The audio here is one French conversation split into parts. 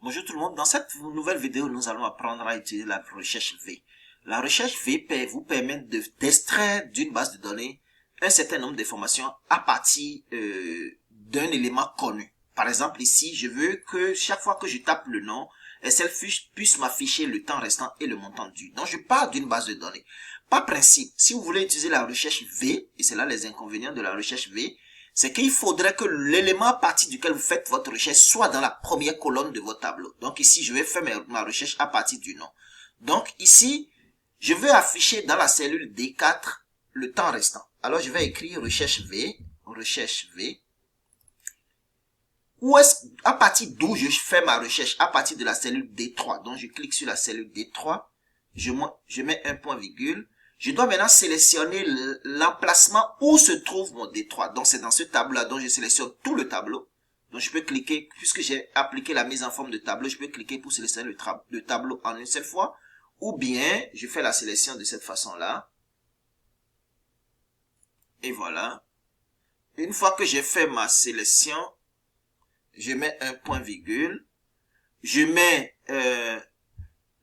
Bonjour tout le monde, dans cette nouvelle vidéo, nous allons apprendre à utiliser la recherche V. La recherche V vous permet d'extraire d'une base de données un certain nombre d'informations à partir d'un élément connu. Par exemple, ici, je veux que chaque fois que je tape le nom, Excelfish puisse m'afficher le temps restant et le montant dû. Donc, je pars d'une base de données. Par principe, si vous voulez utiliser la recherche V, et c'est là les inconvénients de la recherche V, c'est qu'il faudrait que l'élément à partir duquel vous faites votre recherche soit dans la première colonne de votre tableau. Donc ici, je vais faire ma recherche à partir du nom. Donc ici, je vais afficher dans la cellule D4 le temps restant. Alors je vais écrire recherche V. Où est-ce, à partir d'où je fais ma recherche? À partir de la cellule D3. Donc je clique sur la cellule D3. Je mets un point virgule. Je dois maintenant sélectionner l'emplacement où se trouve mon D3. Donc, c'est dans ce tableau-là. Donc, je sélectionne tout le tableau. Donc, je peux cliquer, puisque j'ai appliqué la mise en forme de tableau, je peux cliquer pour sélectionner le tableau en une seule fois. Ou bien, je fais la sélection de cette façon-là. Et voilà. Une fois que j'ai fait ma sélection, je mets un point virgule. Je mets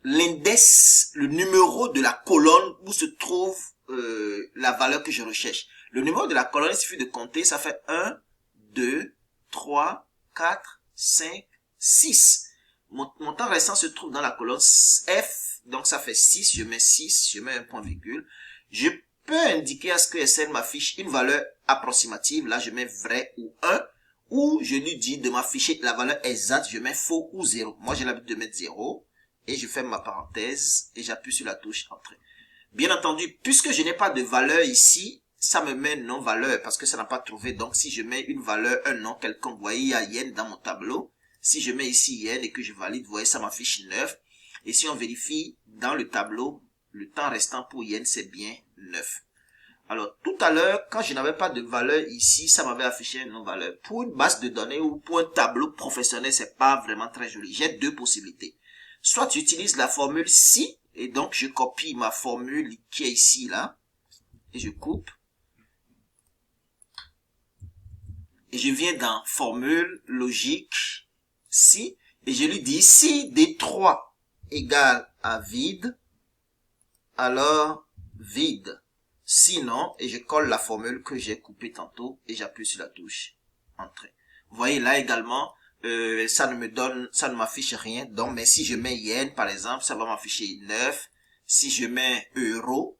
l'index, le numéro de la colonne où se trouve la valeur que je recherche. Le numéro de la colonne, il suffit de compter, ça fait 1, 2, 3, 4, 5, 6. Mon temps restant se trouve dans la colonne F, donc ça fait 6, je mets un point virgule. Je peux indiquer à ce que Excel m'affiche une valeur approximative, là je mets vrai ou 1, ou je lui dis de m'afficher la valeur exacte, je mets faux ou 0. Moi j'ai l'habitude de mettre 0. Et je ferme ma parenthèse et j'appuie sur la touche Entrée. Bien entendu, puisque je n'ai pas de valeur ici, ça me met non-valeur parce que ça n'a pas trouvé. Donc, si je mets une valeur, un nom quelconque, vous voyez, il y a yen dans mon tableau. Si je mets ici yen et que je valide, vous voyez, ça m'affiche 9. Et si on vérifie dans le tableau, le temps restant pour yen, c'est bien 9. Alors, tout à l'heure, quand je n'avais pas de valeur ici, ça m'avait affiché une non-valeur. Pour une base de données ou pour un tableau professionnel, c'est pas vraiment très joli. J'ai deux possibilités. Soit j'utilise la formule si, et donc je copie ma formule qui est ici, là, et je coupe. Et je viens dans formule logique si, et je lui dis si D3 égale à vide, alors vide. Sinon, et je colle la formule que j'ai coupée tantôt, et j'appuie sur la touche Entrée. Vous voyez là également, ça ne m'affiche rien. Donc, mais si je mets yen, par exemple, ça va m'afficher 9. Si je mets euro,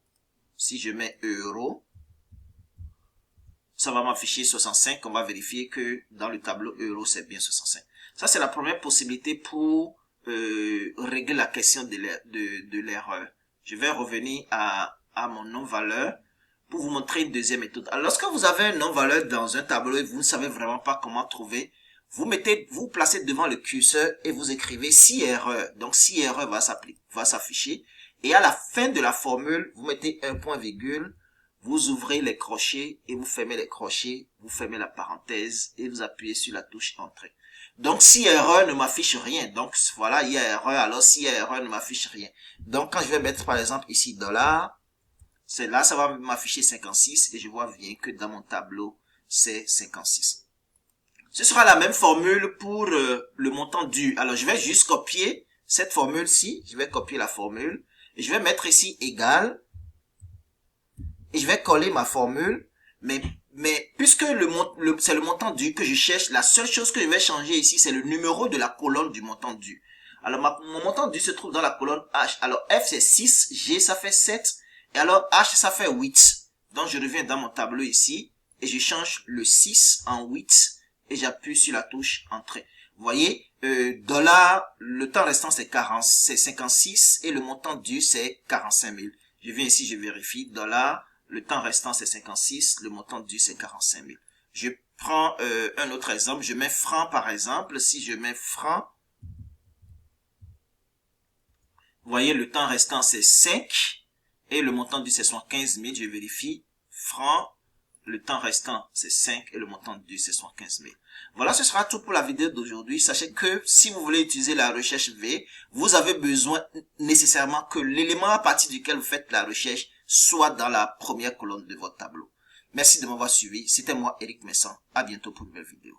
ça va m'afficher 65. On va vérifier que dans le tableau euro, c'est bien 65. Ça, c'est la première possibilité pour régler la question de l'erreur. Je vais revenir à mon non-valeur pour vous montrer une deuxième méthode. Alors, lorsque vous avez un non-valeur dans un tableau et vous ne savez vraiment pas comment trouver, vous placez devant le curseur et vous écrivez si erreur. Donc, si erreur va s'afficher. Et à la fin de la formule, vous mettez un point virgule, vous ouvrez les crochets et vous fermez les crochets, vous fermez la parenthèse et vous appuyez sur la touche Entrée. Donc, si erreur ne m'affiche rien. Donc, voilà, il y a erreur. Alors, si erreur ne m'affiche rien. Donc, quand je vais mettre, par exemple, ici, $, c'est là, ça va m'afficher 56 et je vois bien que dans mon tableau, c'est 56. Ce sera la même formule pour le montant dû. Alors, je vais juste copier cette formule-ci. Je vais copier la formule. Et je vais mettre ici égal. Et je vais coller ma formule. Mais puisque c'est le montant dû que je cherche, la seule chose que je vais changer ici, c'est le numéro de la colonne du montant dû. Alors, mon montant dû se trouve dans la colonne H. Alors, F, c'est 6. G, ça fait 7. Et alors, H, ça fait 8. Donc, je reviens dans mon tableau ici. Et je change le 6 en 8. Et j'appuie sur la touche Entrée. Vous voyez, le temps restant c'est 56 et le montant dû c'est 45 000. Je viens ici, je vérifie. Le temps restant c'est 56, le montant dû c'est 45 000. Je prends un autre exemple. Je mets franc par exemple. Si je mets franc, vous voyez, le temps restant c'est 5 et le montant dû c'est 75 000. Je vérifie. Franc. Le temps restant, c'est 5 et le montant dû, c'est 75 000. Voilà, ce sera tout pour la vidéo d'aujourd'hui. Sachez que si vous voulez utiliser la recherche V, vous avez besoin nécessairement que l'élément à partir duquel vous faites la recherche soit dans la première colonne de votre tableau. Merci de m'avoir suivi. C'était moi, Eric Messan. À bientôt pour une nouvelle vidéo.